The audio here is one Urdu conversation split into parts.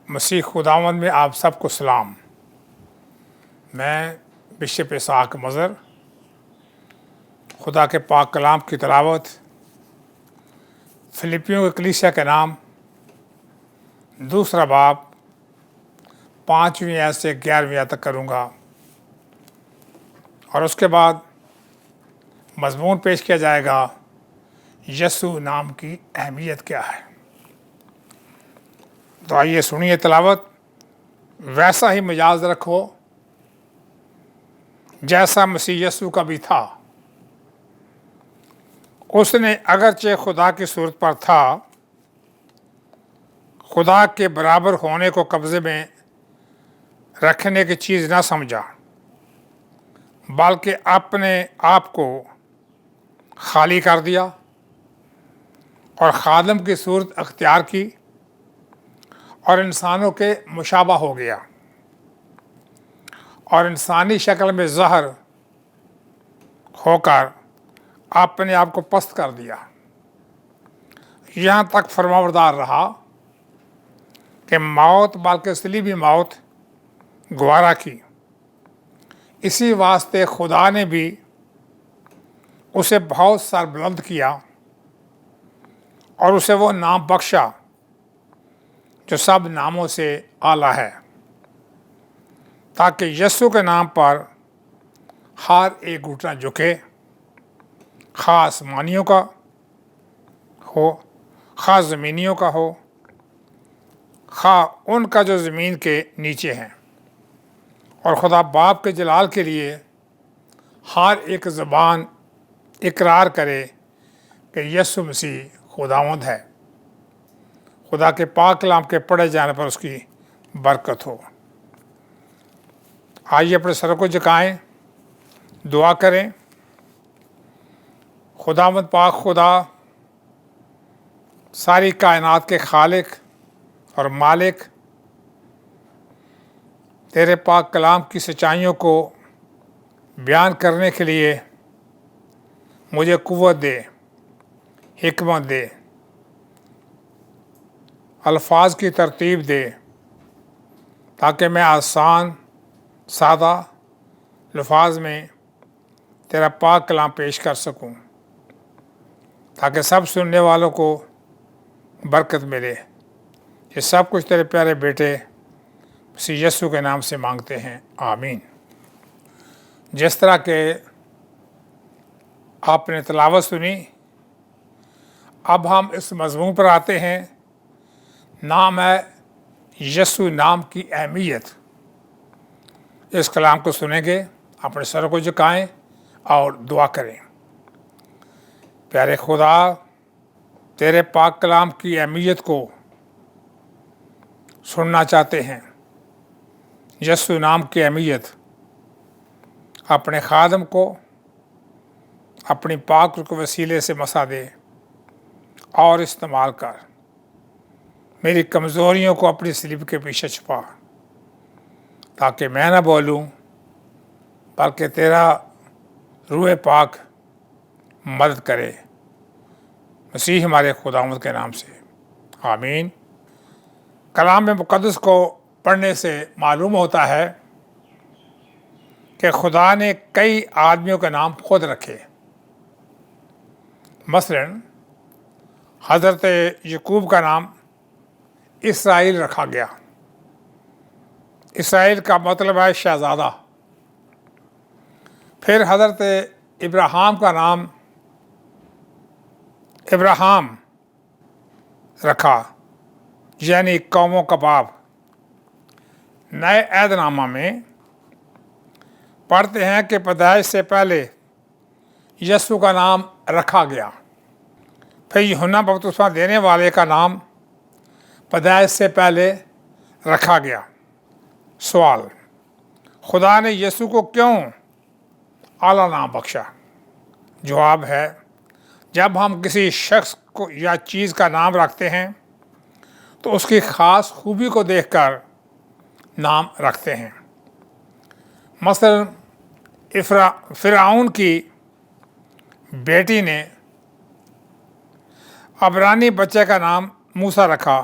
مسیح خداوند میں آپ سب کو سلام۔ میں بشپ اسحاق مظہر خدا کے پاک کلام کی تلاوت فلپیوں کے کلیسیا کے نام دوسرا باب 5ویں آیت سے 11ویں آیت تک کروں گا، اور اس کے بعد مضمون پیش کیا جائے گا یسوع نام کی اہمیت کیا ہے۔ تو آئیے سنیے تلاوت۔ ویسا ہی مجاز رکھو جیسا مسیح یسوع کا بھی تھا۔ اس نے اگرچہ خدا کی صورت پر تھا، خدا کے برابر ہونے کو قبضے میں رکھنے کی چیز نہ سمجھا، بلکہ اپنے آپ کو خالی کر دیا اور خادم کی صورت اختیار کی اور انسانوں کے مشابہ ہو گیا، اور انسانی شکل میں ظاہر ہو کر اپنے آپ کو پست کر دیا، یہاں تک فرمانبردار رہا کہ موت بلکہ صلیبی موت گوارا کی۔ اسی واسطے خدا نے بھی اسے بہت سر بلند کیا اور اسے وہ نام بخشا جو سب ناموں سے اعلیٰ ہے، تاکہ یسوع کے نام پر ہر ایک گھٹنا جھکے، خواہ آسمانیوں کا ہو، خواہ زمینیوں کا ہو، خواہ ان کا جو زمین کے نیچے ہیں، اور خدا باپ کے جلال کے لیے ہر ایک زبان اقرار کرے کہ یسوع مسیح خداوند ہے۔ خدا کے پاک کلام کے پڑھے جانے پر اس کی برکت ہو۔ آئیے اپنے سر کو جھکائیں، دعا کریں۔ خداوند پاک خدا، ساری کائنات کے خالق اور مالک، تیرے پاک کلام کی سچائیوں کو بیان کرنے کے لیے مجھے قوت دے، حکمت دے، الفاظ کی ترتیب دے، تاکہ میں آسان سادہ الفاظ میں تیرا پاک کلام پیش کر سکوں، تاکہ سب سننے والوں کو برکت ملے۔ یہ سب کچھ تیرے پیارے بیٹے مسیح یسوع کے نام سے مانگتے ہیں، آمین۔ جس طرح کہ آپ نے تلاوت سنی، اب ہم اس مضمون پر آتے ہیں، نام ہے یسوع نام کی اہمیت۔ اس کلام کو سنیں گے، اپنے سر کو جھکائیں اور دعا کریں۔ پیارے خدا، تیرے پاک کلام کی اہمیت کو سننا چاہتے ہیں۔ یسوع نام کی اہمیت اپنے خادم کو اپنی پاک روح کے وسیلے سے مسا دے اور استعمال کر۔ میری کمزوریوں کو اپنی صلیب کے پیچھے چھپا، تاکہ میں نہ بولوں بلکہ تیرا روح پاک مدد کرے، مسیح ہمارے خداوند کے نام سے، آمین۔ کلام مقدس کو پڑھنے سے معلوم ہوتا ہے کہ خدا نے کئی آدمیوں کے نام خود رکھے۔ مثلاً حضرت یعقوب کا نام اسرائیل رکھا گیا۔ اسرائیل کا مطلب ہے شہزادہ۔ پھر حضرت ابراہیم کا نام ابراہیم رکھا، یعنی قوموں کا باپ۔ نئے عہد نامہ میں پڑھتے ہیں کہ پیدائش سے پہلے یسوع کا نام رکھا گیا۔ پھر یوحنا بپتسمہ دینے والے کا نام پیدائش سے پہلے رکھا گیا۔ سوال: خدا نے یسوع کو کیوں اعلیٰ نام بخشا؟ جواب ہے، جب ہم کسی شخص کو یا چیز کا نام رکھتے ہیں تو اس کی خاص خوبی کو دیکھ کر نام رکھتے ہیں۔ مثلا فرعون کی بیٹی نے عبرانی بچے کا نام موسیٰ رکھا،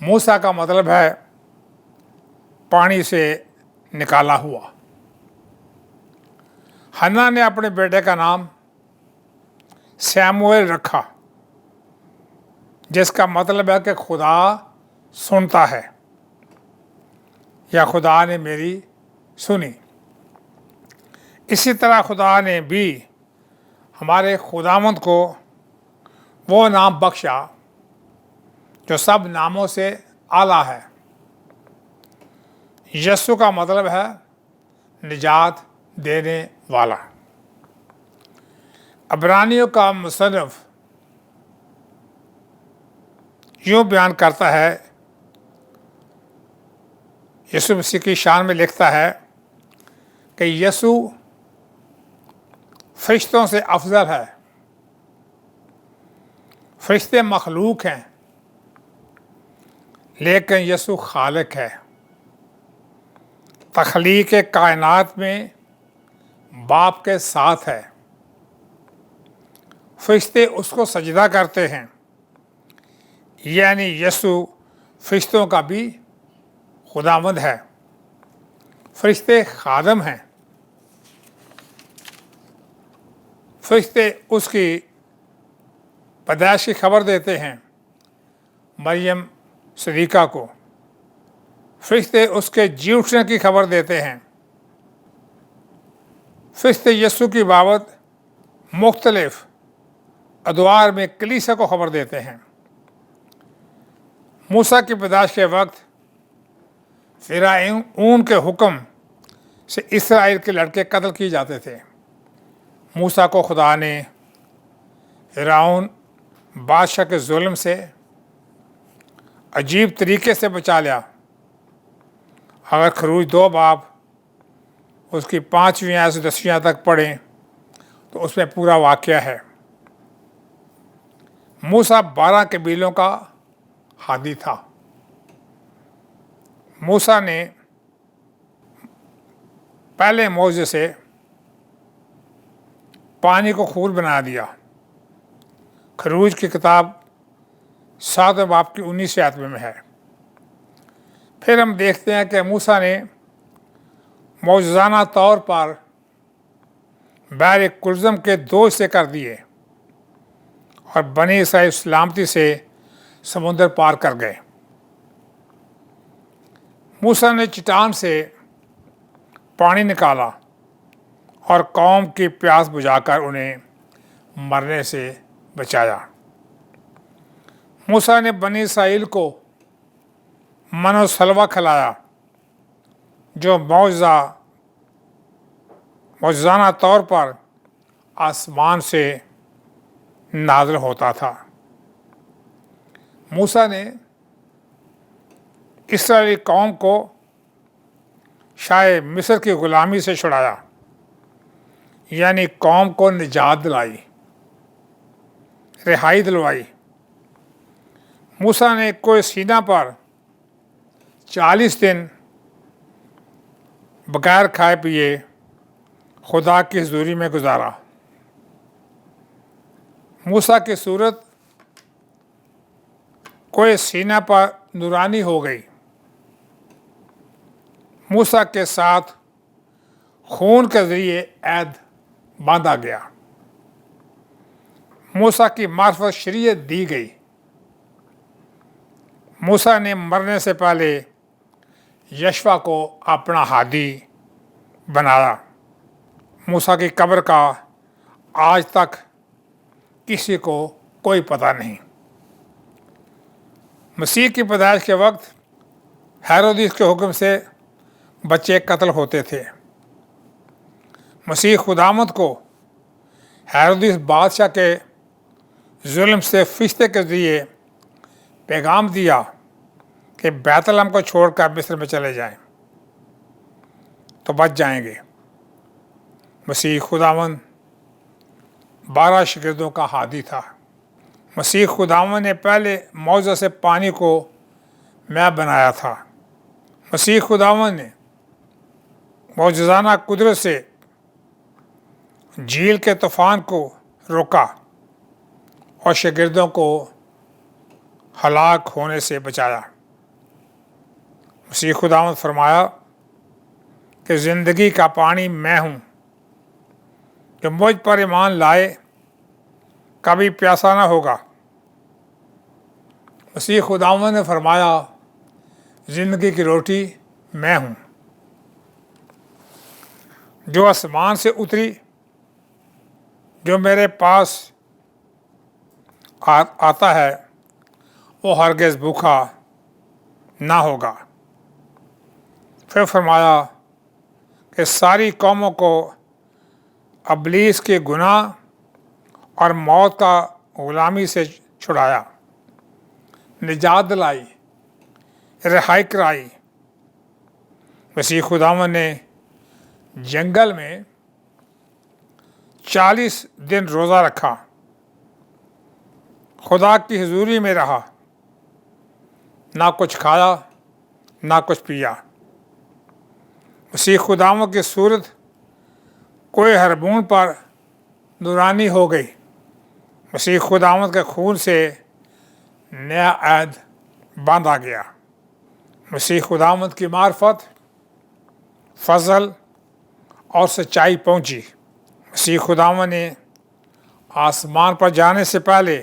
موسیٰ کا مطلب ہے پانی سے نکالا ہوا۔ حنا نے اپنے بیٹے کا نام سیموئیل رکھا، جس کا مطلب ہے کہ خدا سنتا ہے یا خدا نے میری سنی۔ اسی طرح خدا نے بھی ہمارے خداوند کو وہ نام بخشا جو سب ناموں سے اعلیٰ ہے۔ یسوع کا مطلب ہے نجات دینے والا۔ عبرانیوں کا مصنف یوں بیان کرتا ہے، یسوع مسیح کی شان میں لکھتا ہے کہ یسوع فرشتوں سے افضل ہے۔ فرشتے مخلوق ہیں لیکن یسوع خالق ہے۔ تخلیق کائنات میں باپ کے ساتھ ہے۔ فرشتے اس کو سجدہ کرتے ہیں، یعنی یسوع فرشتوں کا بھی خداوند ہے۔ فرشتے خادم ہیں۔ فرشتے اس کی پیدائش کی خبر دیتے ہیں مریم صدیقہ کو۔ فرشتے اس کے جی اٹھنے کی خبر دیتے ہیں۔ فرشتے یسوع کی بابت مختلف ادوار میں کلیسا کو خبر دیتے ہیں۔ موسیٰ کی پیدائش کے وقت فرعون کے حکم سے اسرائیل کے لڑکے قتل کیے جاتے تھے۔ موسیٰ کو خدا نے فرعون بادشاہ کے ظلم سے عجیب طریقے سے بچا لیا۔ اگر خروج 2 باب اس کی 5ویں آیت سے 10ویں آیت تک پڑھیں تو اس میں پورا واقعہ ہے۔ موسیٰ 12 قبیلوں کا ہادی تھا۔ موسیٰ نے پہلے معجزے سے پانی کو خون بنا دیا۔ خروج کی کتاب 7 باب کی 19 آیت میں ہے۔ پھر ہم دیکھتے ہیں کہ موسیٰ نے معجزانہ طور پر بحر کلزم کے 2 حصے کر دیے اور بنی اسرائیل سلامتی سے سمندر پار کر گئے۔ موسیٰ نے چٹان سے پانی نکالا اور قوم کی پیاس بجھا کر انہیں مرنے سے بچایا۔ موسیٰ نے بنی اسرائیل کو من و سلوہ کھلایا جو معجزانہ طور پر آسمان سے نازل ہوتا تھا۔ موسیٰ نے اسرائیلی قوم کو شاہ مصر کی غلامی سے چھڑایا، یعنی قوم کو نجات دلائی، رہائی دلوائی۔ موسیٰ نے کوہ سینا پر 40 دن بغیر کھائے پیے خدا کی حضوری میں گزارا۔ موسیٰ کی صورت کوہ سینا پر نورانی ہو گئی۔ موسیٰ کے ساتھ خون کے ذریعے عہد باندھا گیا۔ موسیٰ کی معرفت شریعت دی گئی۔ موسیٰ نے مرنے سے پہلے یشوع کو اپنا ہادی بنایا۔ موسیٰ کی قبر کا آج تک کسی کو کوئی پتہ نہیں۔ مسیح کی پیدائش کے وقت ہیرودیس کے حکم سے بچے قتل ہوتے تھے۔ مسیح خداوند کو ہیرودیس بادشاہ کے ظلم سے فرشتے کے ذریعے پیغام دیا کہ بیت لحم کو چھوڑ کر مصر میں چلے جائیں تو بچ جائیں گے۔ مسیح خداوند 12 شاگردوں کا ہادی تھا۔ مسیح خداوند نے پہلے معجزہ سے پانی کو میں بنایا تھا۔ مسیح خداوند نے معجزانہ قدرت سے جھیل کے طوفان کو روکا اور شاگردوں کو ہلاک ہونے سے بچایا۔ مسیح خداوند فرمایا کہ زندگی کا پانی میں ہوں، کہ مجھ پر ایمان لائے کبھی پیاسا نہ ہوگا۔ مسیح خداوند نے فرمایا زندگی کی روٹی میں ہوں، جو آسمان سے اتری، جو میرے پاس آتا ہے وہ ہرگز بھوکا نہ ہوگا۔ پھر فرمایا کہ ساری قوموں کو ابلیس کے گناہ اور موت کا غلامی سے چھڑایا، نجات دلائی، رہائی کرائی۔ مسیح خداوند نے جنگل میں 40 دن روزہ رکھا، خدا کی حضوری میں رہا، نہ کچھ کھایا نہ کچھ پیا۔ مسیح خداوند کی صورت کوہ حرمون پر نورانی ہو گئی۔ مسیح خداوند کے خون سے نیا عہد باندھا گیا۔ مسیح خداوند کی معرفت، فضل اور سچائی پہنچی۔ مسیح خداوند نے آسمان پر جانے سے پہلے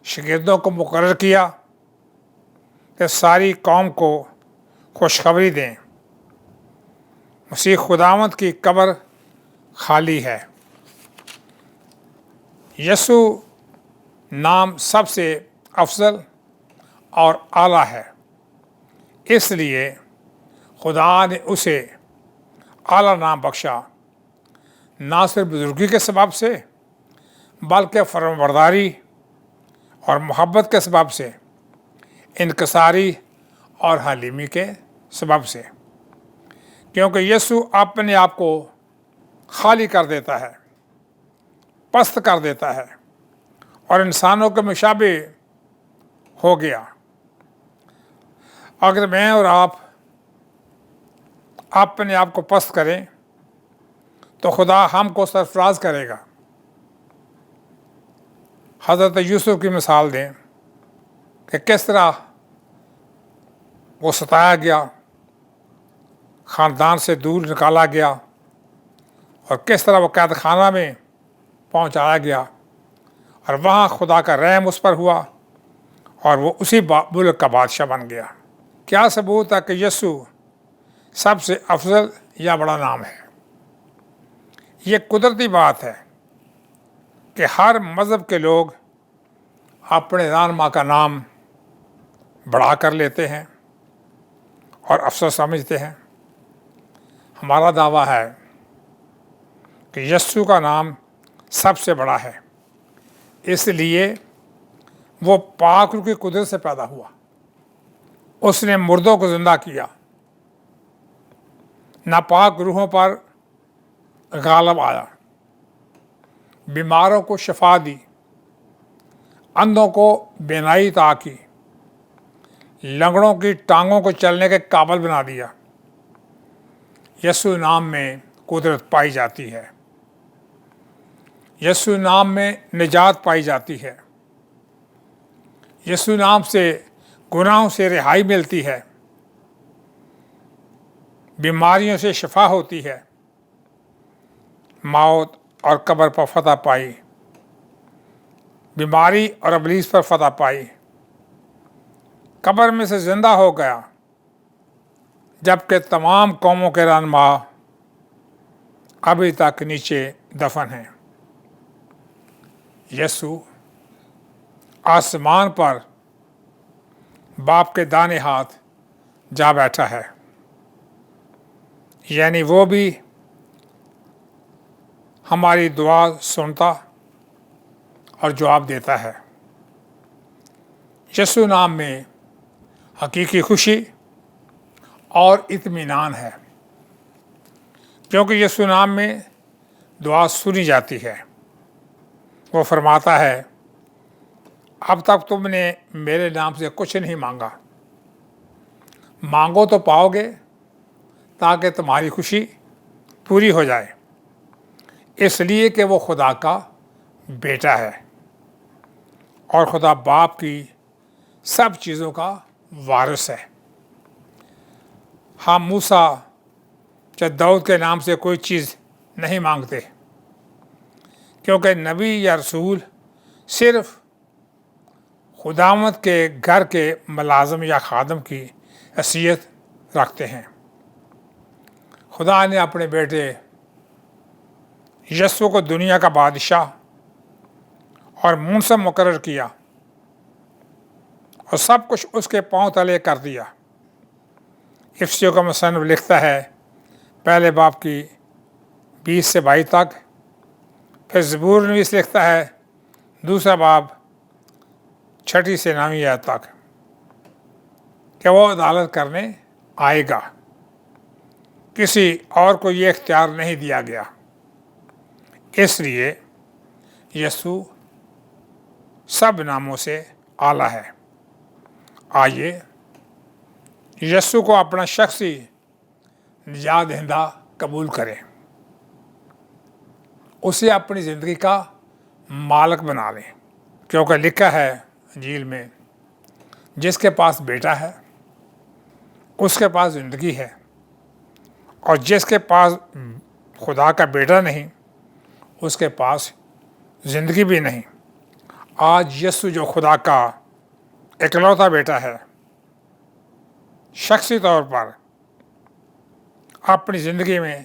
شاگردوں کو مقرر کیا کہ ساری قوم کو خوشخبری دیں۔ مسیح خداوند کی قبر خالی ہے۔ یسوع نام سب سے افضل اور اعلیٰ ہے، اس لیے خدا نے اسے اعلیٰ نام بخشا، نہ صرف بزرگی کے سبب سے بلکہ فرمانبرداری اور محبت کے سبب سے، انکساری اور حلیمی کے سبب سے، کیونکہ یسوع اپنے آپ کو خالی کر دیتا ہے، پست کر دیتا ہے اور انسانوں کے مشابہ ہو گیا۔ اگر میں اور آپ اپنے آپ کو پست کریں تو خدا ہم کو سرفراز کرے گا۔ حضرت یوسف کی مثال دیں کہ کس طرح وہ ستایا گیا، خاندان سے دور نکالا گیا، اور کس طرح وہ قید خانہ میں پہنچایا گیا، اور وہاں خدا کا رحم اس پر ہوا اور وہ اسی ملک کا بادشاہ بن گیا۔ کیا ثبوت ہے کہ یسوع سب سے افضل یا بڑا نام ہے؟ یہ قدرتی بات ہے کہ ہر مذہب کے لوگ اپنے رہنما کا نام بڑھا کر لیتے ہیں اور افسر سمجھتے ہیں۔ ہمارا دعویٰ ہے کہ یسوع کا نام سب سے بڑا ہے، اس لیے وہ پاک روح کی قدرت سے پیدا ہوا۔ اس نے مردوں کو زندہ کیا، ناپاک روحوں پر غالب آیا، بیماروں کو شفا دی، اندھوں کو بینائی عطا کی، لنگڑوں کی ٹانگوں کو چلنے کے قابل بنا دیا۔ یسوع نام میں قدرت پائی جاتی ہے، یسوع نام میں نجات پائی جاتی ہے، یسوع نام سے گناہوں سے رہائی ملتی ہے، بیماریوں سے شفا ہوتی ہے، موت اور قبر پر فتح پائی، بیماری اور ابلیس پر فتح پائی، قبر میں سے زندہ ہو گیا، جبکہ تمام قوموں کے رہنما ابھی تک نیچے دفن ہیں۔ یسوع آسمان پر باپ کے دائیں ہاتھ جا بیٹھا ہے، یعنی وہ بھی ہماری دعا سنتا اور جواب دیتا ہے۔ یسوع نام میں حقیقی خوشی اور اطمینان ہے، کیونکہ یسوع نام میں دعا سنی جاتی ہے۔ وہ فرماتا ہے، اب تک تم نے میرے نام سے کچھ نہیں مانگا، مانگو تو پاؤ گے تاکہ تمہاری خوشی پوری ہو جائے، اس لیے کہ وہ خدا کا بیٹا ہے اور خدا باپ کی سب چیزوں کا وارث ہے۔ ہم موسیٰ یا داؤد کے نام سے کوئی چیز نہیں مانگتے، کیونکہ نبی یا رسول صرف خداوند کے گھر کے ملازم یا خادم کی حیثیت رکھتے ہیں۔ خدا نے اپنے بیٹے یسوع کو دنیا کا بادشاہ اور منصب مقرر کیا اور سب کچھ اس کے پاؤں تلے کر دیا۔ افسیوں کا مصنف لکھتا ہے پہلے باب کی 20 سے 22 تک، پھر زبور نویس لکھتا ہے دوسرا باب 6 سے 9 آیت تک کہ وہ عدالت کرنے آئے گا۔ کسی اور کو یہ اختیار نہیں دیا گیا، اس لیے یسوع سب ناموں سے اعلیٰ ہے۔ آئیے یسوع کو اپنا شخصی نجات دہندہ قبول کریں، اسے اپنی زندگی کا مالک بنا لیں، کیونکہ لکھا ہے انجیل میں جس کے پاس بیٹا ہے اس کے پاس زندگی ہے، اور جس کے پاس خدا کا بیٹا نہیں اس کے پاس زندگی بھی نہیں۔ آج یسوع جو خدا کا اکلوتا بیٹا ہے، شخصی طور پر اپنی زندگی میں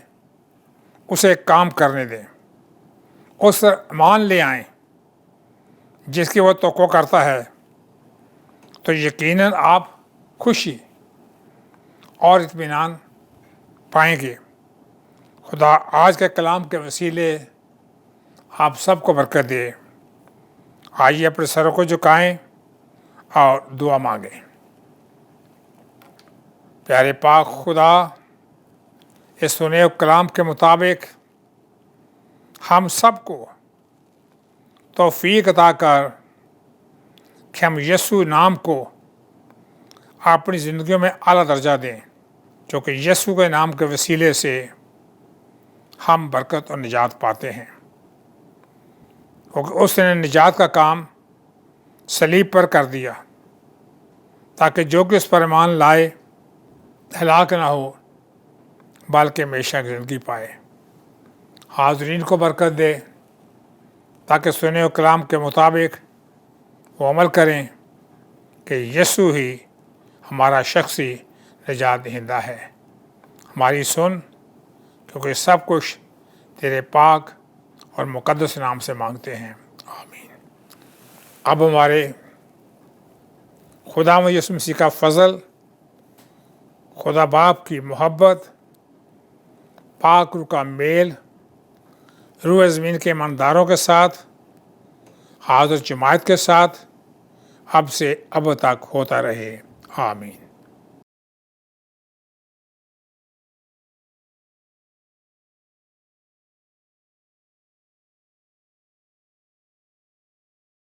اسے کام کرنے دیں، اس پر ایمان لے آئیں جس کی وہ توقع کرتا ہے، تو یقیناً آپ خوشی اور اطمینان پائیں گے۔ خدا آج کے کلام کے وسیلے آپ سب کو برکت دے۔ آئیے اپنے سروں کو جھکائیں اور دعا مانگیں۔ پیارے پاک خدا، اس سنے ہوئے کلام کے مطابق ہم سب کو توفیق عطا کر کہ ہم یسوع نام کو اپنی زندگیوں میں اعلیٰ درجہ دیں، کیونکہ یسوع کے نام کے وسیلے سے ہم برکت اور نجات پاتے ہیں، کیونکہ اس نے نجات کا کام صلیب پر کر دیا تاکہ جو کہ اس پر ایمان لائے ہلاک نہ ہو بلکہ ہمیشہ کی زندگی پائے۔ حاضرین کو برکت دے تاکہ سنے ہوئے کلام کے مطابق وہ عمل کریں کہ یسوع ہی ہمارا شخصی نجات دہندہ ہے۔ ہماری سن، کیونکہ سب کچھ تیرے پاک اور مقدس نام سے مانگتے ہیں، آمین۔ اب ہمارے خدا یسوع مسیح کا فضل، خدا باپ کی محبت، پاک روح کا میل روح زمین کے ایمانداروں کے ساتھ، حاضر جماعت کے ساتھ اب سے اب تک ہوتا رہے، آمین۔